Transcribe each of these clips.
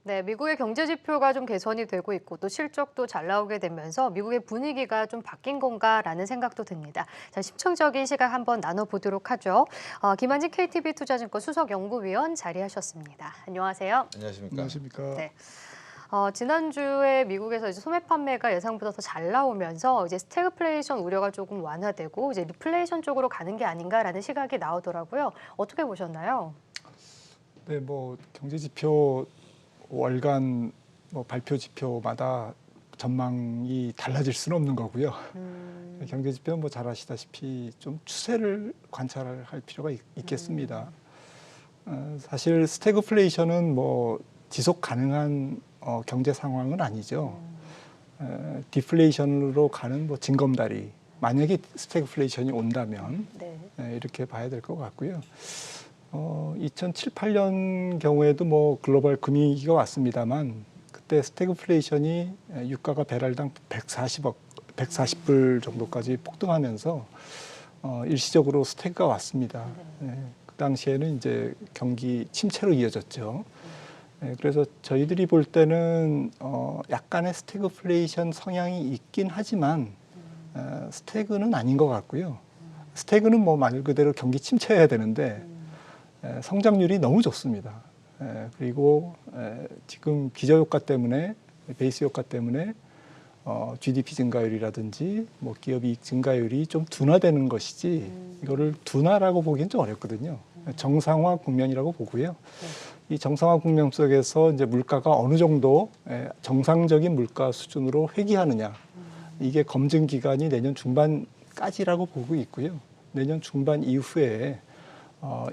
네, 미국의 경제 지표가 좀 개선이 되고 있고 또 실적도 잘 나오게 되면서 미국의 분위기가 좀 바뀐 건가라는 생각도 듭니다. 자, 심층적인 시각 한번 나눠보도록 하죠. 김한진 KTB 투자증권 수석연구위원 자리하셨습니다. 안녕하세요. 안녕하십니까. 안녕하십니까. 네. 지난주에 미국에서 이제 소매 판매가 예상보다 더 잘 나오면서 이제 스태그플레이션 우려가 조금 완화되고 이제 리플레이션 쪽으로 가는 게 아닌가라는 시각이 나오더라고요. 어떻게 보셨나요? 네, 뭐 경제 지표 월간 발표 지표마다 전망이 달라질 수는 없는 거고요. 경제 지표는 잘 아시다시피 좀 추세를 관찰할 필요가 있겠습니다. 사실 스태그플레이션은 지속 가능한 경제 상황은 아니죠. 디플레이션으로 가는 징검다리. 만약에 스태그플레이션이 온다면 네. 이렇게 봐야 될 것 같고요. 2007, 8년 경우에도 글로벌 금융위기가 왔습니다만 그때 스태그플레이션이 유가가 배럴당 140불 정도까지 폭등하면서 일시적으로 스태그가 왔습니다. 그 당시에는 이제 경기 침체로 이어졌죠. 그래서 저희들이 볼 때는 약간의 스태그플레이션 성향이 있긴 하지만 스태그는 아닌 것 같고요. 스태그는 말 그대로 경기 침체해야 되는데 성장률이 너무 좋습니다. 그리고 지금 기저효과 때문에 베이스 효과 때문에 GDP 증가율이라든지 기업 이익 증가율이 좀 둔화되는 것이지 이거를 둔화라고 보기엔 좀 어렵거든요. 정상화 국면이라고 보고요. 이 정상화 국면 속에서 이제 물가가 어느 정도 정상적인 물가 수준으로 회귀하느냐 이게 검증 기간이 내년 중반까지라고 보고 있고요. 내년 중반 이후에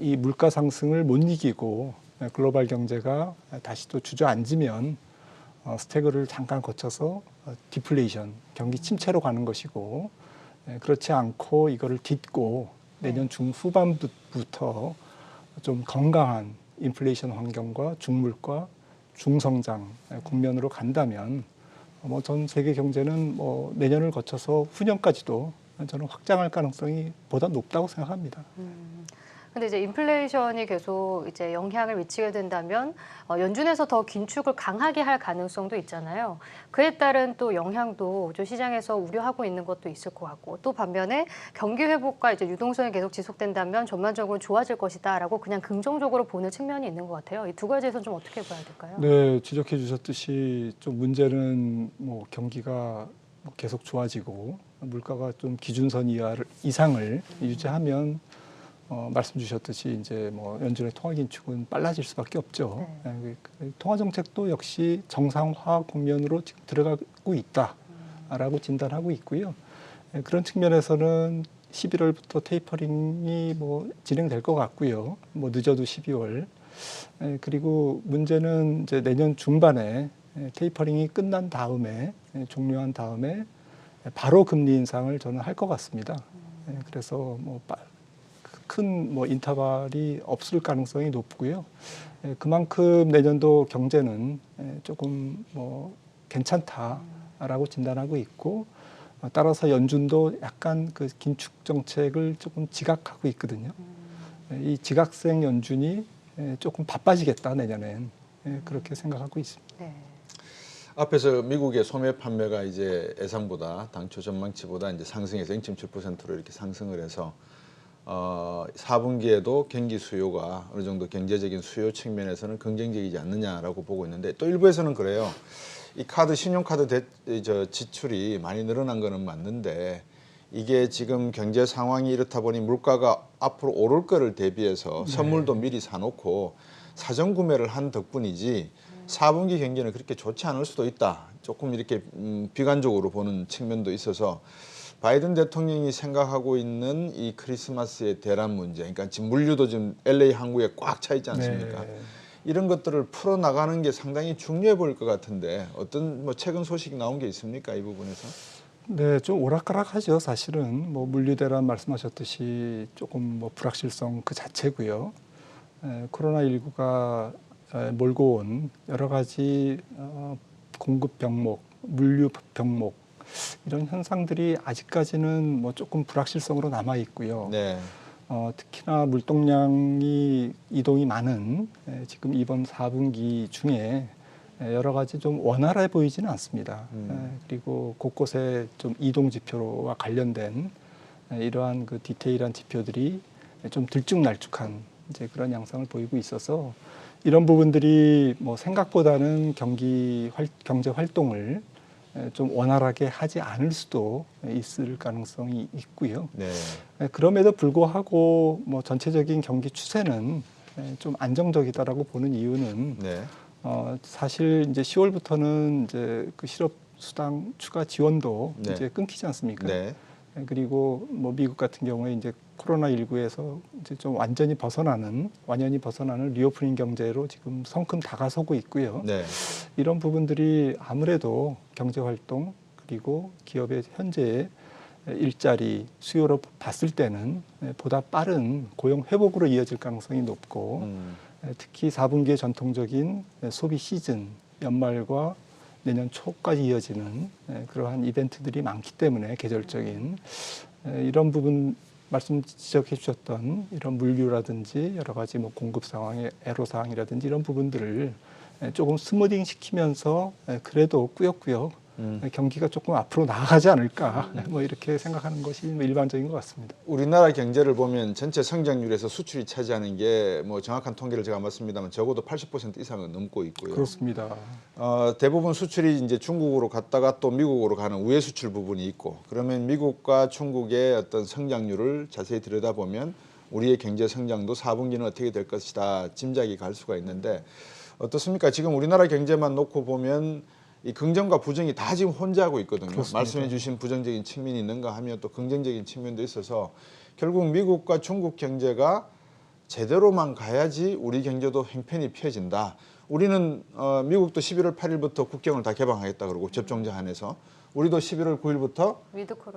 이 물가 상승을 못 이기고 글로벌 경제가 다시 또 주저앉으면 스태그를 잠깐 거쳐서 디플레이션, 경기 침체로 가는 것이고 그렇지 않고 이거를 딛고 내년 중후반부터 좀 건강한 인플레이션 환경과 중물가, 중성장 국면으로 간다면 전 세계 경제는 내년을 거쳐서 후년까지도 저는 확장할 가능성이 보다 높다고 생각합니다. 근데 이제 인플레이션이 계속 이제 영향을 미치게 된다면 연준에서 더 긴축을 강하게 할 가능성도 있잖아요. 그에 따른 또 영향도 좀 시장에서 우려하고 있는 것도 있을 것 같고 또 반면에 경기 회복과 이제 유동성이 계속 지속된다면 전반적으로 좋아질 것이다라고 그냥 긍정적으로 보는 측면이 있는 것 같아요. 이 두 가지에서는 좀 어떻게 봐야 될까요? 네, 지적해 주셨듯이 좀 문제는 경기가 계속 좋아지고 물가가 좀 기준선 이상을 유지하면 말씀 주셨듯이 이제 연준의 통화 긴축은 빨라질 수밖에 없죠. 통화 정책도 역시 정상화 국면으로 지금 들어가고 있다라고 진단하고 있고요. 그런 측면에서는 11월부터 테이퍼링이 진행될 것 같고요. 늦어도 12월. 그리고 문제는 이제 내년 중반에 테이퍼링이 끝난 다음에 종료한 다음에 바로 금리 인상을 저는 할 것 같습니다. 그래서 큰 인터벌이 없을 가능성이 높고요. 그만큼 내년도 경제는 조금 괜찮다라고 진단하고 있고 따라서 연준도 약간 그 긴축 정책을 조금 지각하고 있거든요. 이 지각생 연준이 조금 바빠지겠다 내년엔 그렇게 생각하고 있습니다. 네. 앞에서 미국의 소매 판매가 이제 예상보다 당초 전망치보다 이제 상승해서 0.7%로 이렇게 상승을 해서 4분기에도 경기 수요가 어느 정도 경제적인 수요 측면에서는 긍정적이지 않느냐라고 보고 있는데 또 일부에서는 그래요. 이 신용카드 지출이 많이 늘어난 거는 맞는데 이게 지금 경제 상황이 이렇다 보니 물가가 앞으로 오를 거를 대비해서 선물도 미리 사놓고 사전 구매를 한 덕분이지 4분기 경기는 그렇게 좋지 않을 수도 있다. 조금 이렇게 비관적으로 보는 측면도 있어서 바이든 대통령이 생각하고 있는 이 크리스마스의 대란 문제, 그러니까 지금 물류도 지금 LA 항구에 꽉 차 있지 않습니까? 이런 것들을 풀어나가는 게 상당히 중요해 보일 것 같은데 어떤 최근 소식 나온 게 있습니까? 이 부분에서? 네, 좀 오락가락하죠. 사실은 물류 대란 말씀하셨듯이 조금 불확실성 그 자체고요. 코로나19가 몰고 온 여러 가지 공급 병목, 물류 병목 이런 현상들이 아직까지는 조금 불확실성으로 남아 있고요. 네. 특히나 물동량이 이동이 많은 지금 이번 4분기 중에 여러 가지 좀 원활해 보이지는 않습니다. 그리고 곳곳에 좀 이동 지표와 관련된 이러한 그 디테일한 지표들이 좀 들쭉날쭉한 이제 그런 양상을 보이고 있어서 이런 부분들이 뭐 생각보다는 경제 활동을 좀 원활하게 하지 않을 수도 있을 가능성이 있고요. 네. 그럼에도 불구하고 뭐 전체적인 경기 추세는 좀 안정적이다라고 보는 이유는 네. 사실 이제 10월부터는 이제 그 실업 수당 추가 지원도 네. 이제 끊기지 않습니까? 네. 그리고 뭐 미국 같은 경우에 이제 코로나19에서 이제 좀 완연히 벗어나는 리오프닝 경제로 지금 성큼 다가서고 있고요. 네. 이런 부분들이 아무래도 경제 활동 그리고 기업의 현재의 일자리 수요로 봤을 때는 보다 빠른 고용 회복으로 이어질 가능성이 높고 특히 4분기의 전통적인 소비 시즌 연말과 내년 초까지 이어지는 그러한 이벤트들이 많기 때문에 계절적인 이런 부분 말씀 지적해 주셨던 이런 물류라든지 여러 가지 뭐 공급 상황의 애로 사항이라든지 이런 부분들을 조금 스무딩 시키면서 그래도 꾸역꾸역 경기가 조금 앞으로 나아가지 않을까 뭐 이렇게 생각하는 것이 뭐 일반적인 것 같습니다. 우리나라 경제를 보면 전체 성장률에서 수출이 차지하는 게 뭐 정확한 통계를 제가 안 봤습니다만 적어도 80% 이상은 넘고 있고요. 그렇습니다. 대부분 수출이 이제 중국으로 갔다가 또 미국으로 가는 우회 수출 부분이 있고 그러면 미국과 중국의 어떤 성장률을 자세히 들여다보면 우리의 경제 성장도 4분기는 어떻게 될 것이다 짐작이 갈 수가 있는데 어떻습니까? 지금 우리나라 경제만 놓고 보면 이 긍정과 부정이 다 지금 혼재하고 있거든요. 그렇습니다. 말씀해 주신 부정적인 측면이 있는가 하면 또 긍정적인 측면도 있어서 결국 미국과 중국 경제가 제대로만 가야지 우리 경제도 팽팽히 펴진다. 우리는 미국도 11월 8일부터 국경을 다 개방하겠다 그러고 접종자 한해서 우리도 11월 9일부터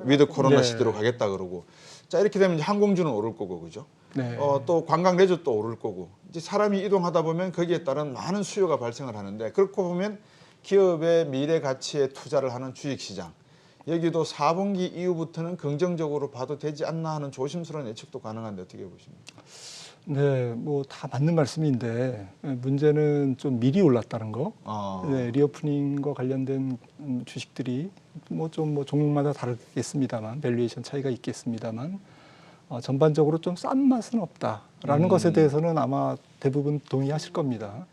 위드 코로나 네. 시대로 가겠다 그러고 자 이렇게 되면 이제 항공주는 오를 거고 그죠? 네. 또 관광 레저도 오를 거고 이제 사람이 이동하다 보면 거기에 따른 많은 수요가 발생을 하는데 그렇고 보면 기업의 미래 가치에 투자를 하는 주식시장 여기도 4분기 이후부터는 긍정적으로 봐도 되지 않나 하는 조심스러운 예측도 가능한데 어떻게 보십니까? 네, 뭐 다 맞는 말씀인데 문제는 좀 미리 올랐다는 거. 네, 리오프닝과 관련된 주식들이 뭐 좀 뭐 종목마다 다르겠습니다만 밸류에이션 차이가 있겠습니다만 전반적으로 좀 싼 맛은 없다라는 것에 대해서는 아마 대부분 동의하실 겁니다.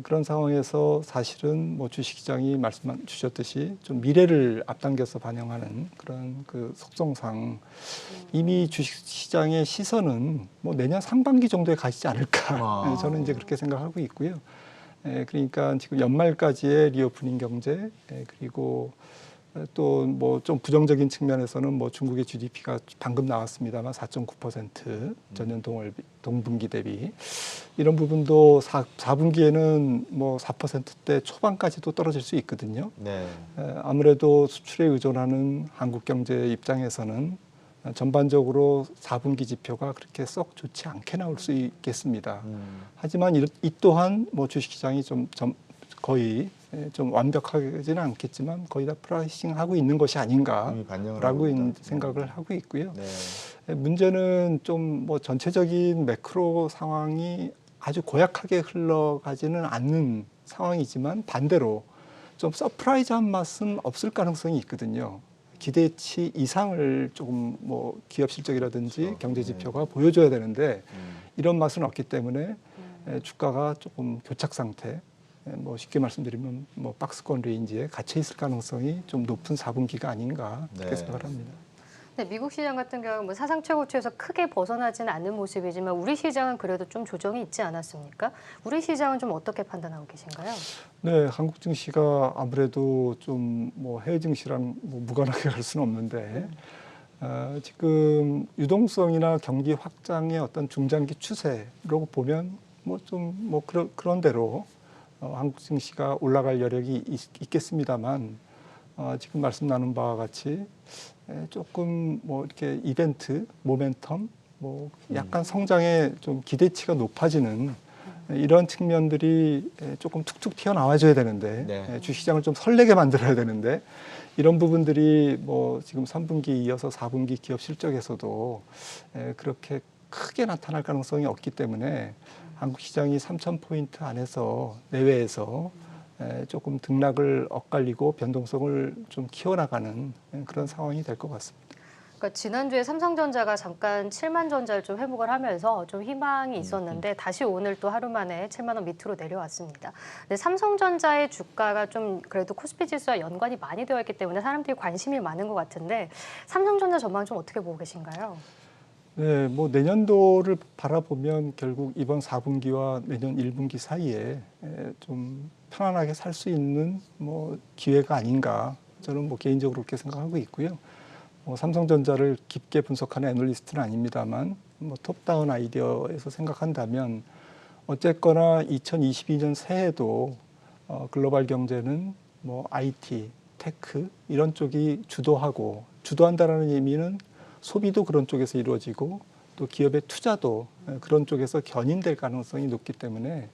그런 상황에서 사실은 뭐 주식시장이 말씀 주셨듯이 좀 미래를 앞당겨서 반영하는 그런 그 속성상 이미 주식시장의 시선은 뭐 내년 상반기 정도에 가시지 않을까 저는 이제 그렇게 생각하고 있고요. 그러니까 지금 연말까지의 리오프닝 경제 그리고 또 뭐 좀 부정적인 측면에서는 뭐 중국의 GDP가 방금 나왔습니다만 4.9% 전년 동분기 대비 이런 부분도 4분기에는 뭐 4%대 초반까지도 떨어질 수 있거든요. 네. 아무래도 수출에 의존하는 한국 경제 입장에서는 전반적으로 4분기 지표가 그렇게 썩 좋지 않게 나올 수 있겠습니다. 하지만 이 또한 뭐 주식시장이 좀 거의 좀 완벽하지는 않겠지만 거의 다 프라이싱하고 있는 것이 아닌가라고 생각을 하고 있고요. 네. 문제는 좀 뭐 전체적인 매크로 상황이 아주 고약하게 흘러가지는 않는 상황이지만 반대로 좀 서프라이즈한 맛은 없을 가능성이 있거든요. 기대치 이상을 조금 뭐 기업 실적이라든지 그렇죠. 경제 지표가 보여줘야 되는데 이런 맛은 없기 때문에 주가가 조금 교착 상태. 뭐 쉽게 말씀드리면 뭐 박스권 레인지에 갇혀 있을 가능성이 좀 높은 4분기가 아닌가 그렇게 생각을 합니다. 네, 미국 시장 같은 경우는 뭐 사상 최고치에서 크게 벗어나지는 않는 모습이지만 우리 시장은 그래도 좀 조정이 있지 않았습니까? 우리 시장은 좀 어떻게 판단하고 계신가요? 네, 한국 증시가 아무래도 좀 뭐 해외 증시랑 뭐 무관하게 갈 수는 없는데 지금 유동성이나 경기 확장의 어떤 중장기 추세로 보면 뭐 좀 뭐 그런 대로 한국 증시가 올라갈 여력이 있겠습니다만 지금 말씀 나눈 바와 같이 조금 뭐 이렇게 이벤트, 모멘텀, 뭐 약간 성장에 좀 기대치가 높아지는 이런 측면들이 조금 툭툭 튀어나와줘야 되는데 네. 주시장을 좀 설레게 만들어야 되는데 이런 부분들이 뭐 지금 3분기 이어서 4분기 기업 실적에서도 그렇게 크게 나타날 가능성이 없기 때문에 한국 시장이 3,000포인트 안에서 내외에서 조금 등락을 엇갈리고 변동성을 좀 키워나가는 그런 상황이 될 것 같습니다. 그러니까 지난주에 삼성전자가 잠깐 7만 전자를 좀 회복을 하면서 좀 희망이 있었는데 다시 오늘 또 하루 만에 7만 원 밑으로 내려왔습니다. 근데 삼성전자의 주가가 좀 그래도 코스피 지수와 연관이 많이 되어 있기 때문에 사람들이 관심이 많은 것 같은데 삼성전자 전망 좀 어떻게 보고 계신가요? 네, 뭐 내년도를 바라보면 결국 이번 4분기와 내년 1분기 사이에 좀 편안하게 살 수 있는 뭐 기회가 아닌가 저는 뭐 개인적으로 그렇게 생각하고 있고요. 뭐 삼성전자를 깊게 분석하는 애널리스트는 아닙니다만 뭐 톱다운 아이디어에서 생각한다면 어쨌거나 2022년 새해도 글로벌 경제는 뭐 IT, 테크 이런 쪽이 주도하고 주도한다라는 의미는 소비도 그런 쪽에서 이루어지고 또 기업의 투자도 그런 쪽에서 견인될 가능성이 높기 때문에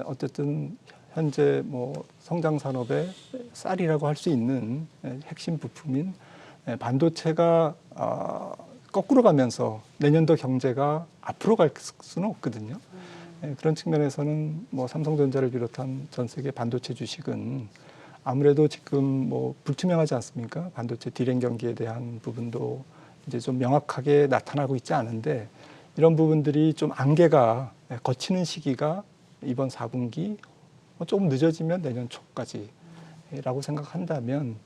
어쨌든 현재 뭐 성장 산업의 쌀이라고 할 수 있는 핵심 부품인 반도체가 거꾸로 가면서 내년도 경제가 앞으로 갈 수는 없거든요. 그런 측면에서는 뭐 삼성전자를 비롯한 전 세계 반도체 주식은 아무래도 지금 뭐 불투명하지 않습니까? 반도체 디램 경기에 대한 부분도 이제 좀 명확하게 나타나고 있지 않은데 이런 부분들이 좀 안개가 걷히는 시기가 이번 4분기 조금 늦어지면 내년 초까지라고 생각한다면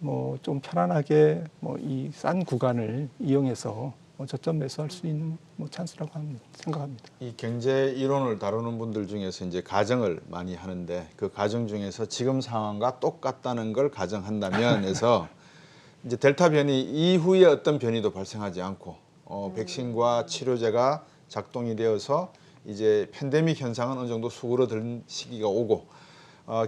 뭐 좀 편안하게 뭐 이 싼 구간을 이용해서 저점 매수할 수 있는 뭐 찬스라고 생각합니다. 이 경제 이론을 다루는 분들 중에서 이제 가정을 많이 하는데 그 가정 중에서 지금 상황과 똑같다는 걸 가정한다면 해서 이제 델타 변이 이후에 어떤 변이도 발생하지 않고 백신과 치료제가 작동이 되어서 이제 팬데믹 현상은 어느 정도 수그러든 시기가 오고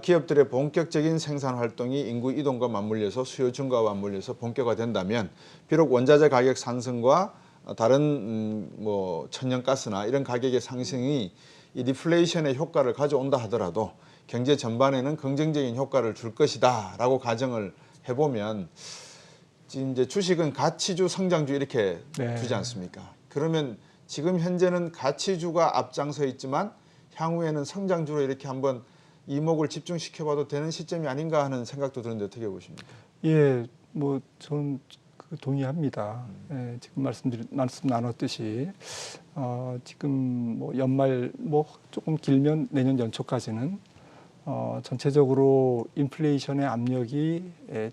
기업들의 본격적인 생산 활동이 인구 이동과 맞물려서 수요 증가와 맞물려서 본격화된다면 비록 원자재 가격 상승과 다른 뭐 천연가스나 이런 가격의 상승이 이 디플레이션의 효과를 가져온다 하더라도 경제 전반에는 긍정적인 효과를 줄 것이다라고 가정을 해보면 이제 주식은 가치주, 성장주 이렇게 네. 두지 않습니까? 그러면 지금 현재는 가치주가 앞장서 있지만 향후에는 성장주로 이렇게 한번 이목을 집중시켜봐도 되는 시점이 아닌가 하는 생각도 드는데 어떻게 보십니까? 예, 뭐 저는 동의합니다. 예, 지금 말씀 나눴듯이 지금 뭐 연말 뭐 조금 길면 내년 연초까지는 전체적으로 인플레이션의 압력이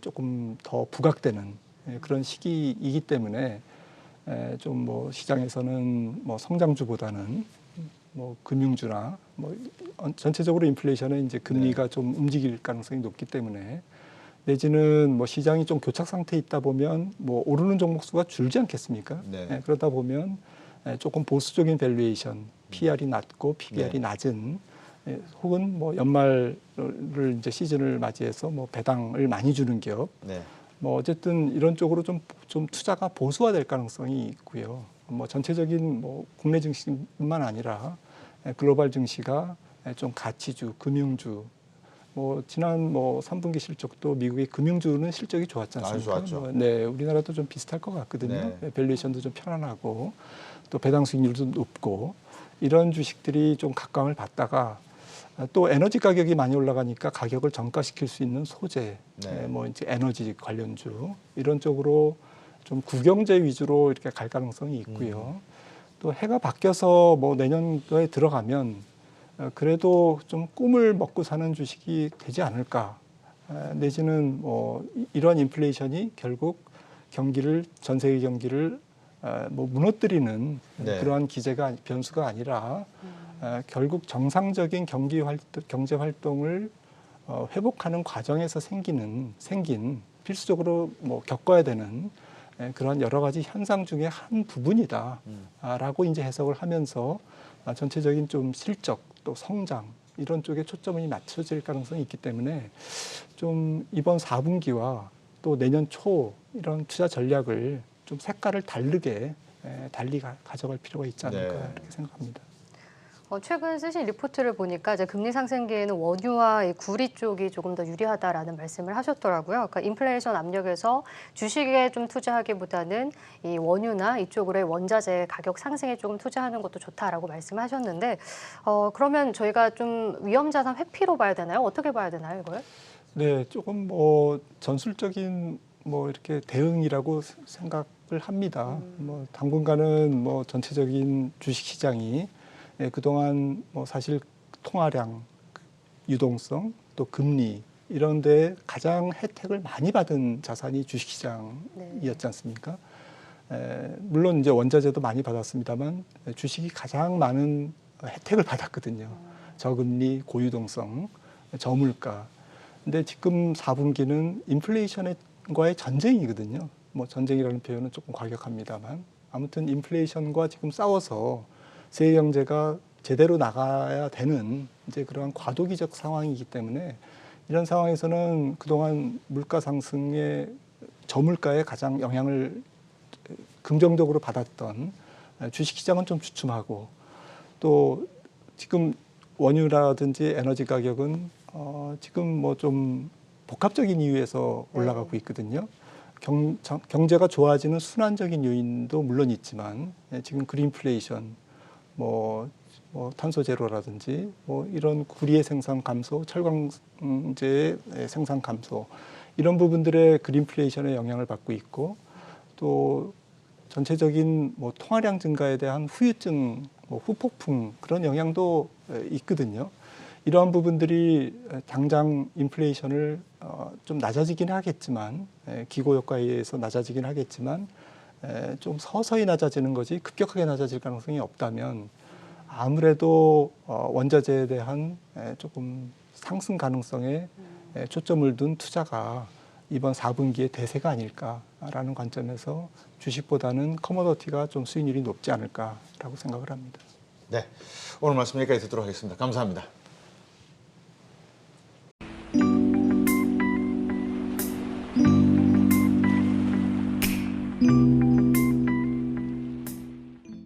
조금 더 부각되는 그런 시기이기 때문에 좀 뭐 시장에서는 뭐 성장주보다는 뭐 금융주나 뭐 전체적으로 인플레이션은 이제 금리가 좀 움직일 가능성이 높기 때문에 내지는 뭐 시장이 좀 교착 상태에 있다 보면 뭐 오르는 종목 수가 줄지 않겠습니까? 네. 그러다 보면 조금 보수적인 밸류에이션, PR이 낮고 PBR이 네. 낮은 혹은 뭐 연말을 이제 시즌을 맞이해서 뭐 배당을 많이 주는 기업, 네. 뭐 어쨌든 이런 쪽으로 좀 투자가 보수화될 가능성이 있고요. 뭐 전체적인 뭐 국내 증시뿐만 아니라 글로벌 증시가 좀 가치주, 금융주, 뭐 지난 뭐 3분기 실적도 미국의 금융주는 실적이 좋았지 않습니까? 아주 좋았죠. 네, 우리나라도 좀 비슷할 것 같거든요. 밸류에이션도 좀 편안하고 또 배당 수익률도 높고 이런 주식들이 좀 각광을 받다가 또 에너지 가격이 많이 올라가니까 가격을 정가시킬 수 있는 소재, 뭐 이제 에너지 관련주 이런 쪽으로 좀 구경제 위주로 이렇게 갈 가능성이 있고요. 또 해가 바뀌어서 뭐 내년도에 들어가면 그래도 좀 꿈을 먹고 사는 주식이 되지 않을까. 내지는 뭐 이런 인플레이션이 결국 경기를 전 세계 경기를 뭐 무너뜨리는 그러한 기제가 변수가 아니라 결국 정상적인 경제 활동을 회복하는 과정에서 생긴 필수적으로 뭐 겪어야 되는 그런 여러 가지 현상 중에 한 부분이다라고 이제 해석을 하면서 전체적인 좀 실적 또 성장 이런 쪽에 초점이 맞춰질 가능성이 있기 때문에 좀 이번 4분기와 또 내년 초 이런 투자 전략을 좀 색깔을 다르게 달리 가져갈 필요가 있지 않을까 이렇게 생각합니다. 최근 쓰신 리포트를 보니까 이제 금리 상승기에는 원유와 이 구리 쪽이 조금 더 유리하다라는 말씀을 하셨더라고요. 그러니까 인플레이션 압력에서 주식에 좀 투자하기보다는 이 원유나 이쪽으로의 원자재 가격 상승에 조금 투자하는 것도 좋다라고 말씀하셨는데 그러면 저희가 좀 위험자산 회피로 봐야 되나요? 어떻게 봐야 되나요, 이걸? 네, 조금 뭐 전술적인 뭐 이렇게 대응이라고 생각을 합니다. 뭐 당분간은 뭐 전체적인 주식 시장이 그동안 뭐 사실 통화량, 유동성, 또 금리 이런 데 가장 혜택을 많이 받은 자산이 주식시장이었지 않습니까? 물론 이제 원자재도 많이 받았습니다만 주식이 가장 많은 혜택을 받았거든요. 저금리, 고유동성, 저물가. 근데 지금 4분기는 인플레이션과의 전쟁이거든요. 뭐 전쟁이라는 표현은 조금 과격합니다만 아무튼 인플레이션과 지금 싸워서 세계 경제가 제대로 나가야 되는 이제 그러한 과도기적 상황이기 때문에 이런 상황에서는 그동안 물가 상승의 저물가에 가장 영향을 긍정적으로 받았던 주식시장은 좀 주춤하고 또 지금 원유라든지 에너지 가격은 지금 뭐 좀 복합적인 이유에서 올라가고 있거든요. 경제가 좋아지는 순환적인 요인도 물론 있지만 지금 그린플레이션 뭐 탄소 제로라든지 뭐 이런 구리의 생산 감소, 철강제의 생산 감소 이런 부분들의 그린플레이션에 영향을 받고 있고 또 전체적인 뭐 통화량 증가에 대한 후유증, 뭐 후폭풍 그런 영향도 있거든요. 이러한 부분들이 당장 인플레이션을 좀 낮아지긴 하겠지만 기고 효과에 의해서 낮아지긴 하겠지만 좀 서서히 낮아지는 거지 급격하게 낮아질 가능성이 없다면 아무래도 원자재에 대한 조금 상승 가능성에 초점을 둔 투자가 이번 4분기의 대세가 아닐까라는 관점에서 주식보다는 커머더티가 좀 수익률이 높지 않을까라고 생각을 합니다. 네, 오늘 말씀 여기까지 듣도록 하겠습니다. 감사합니다.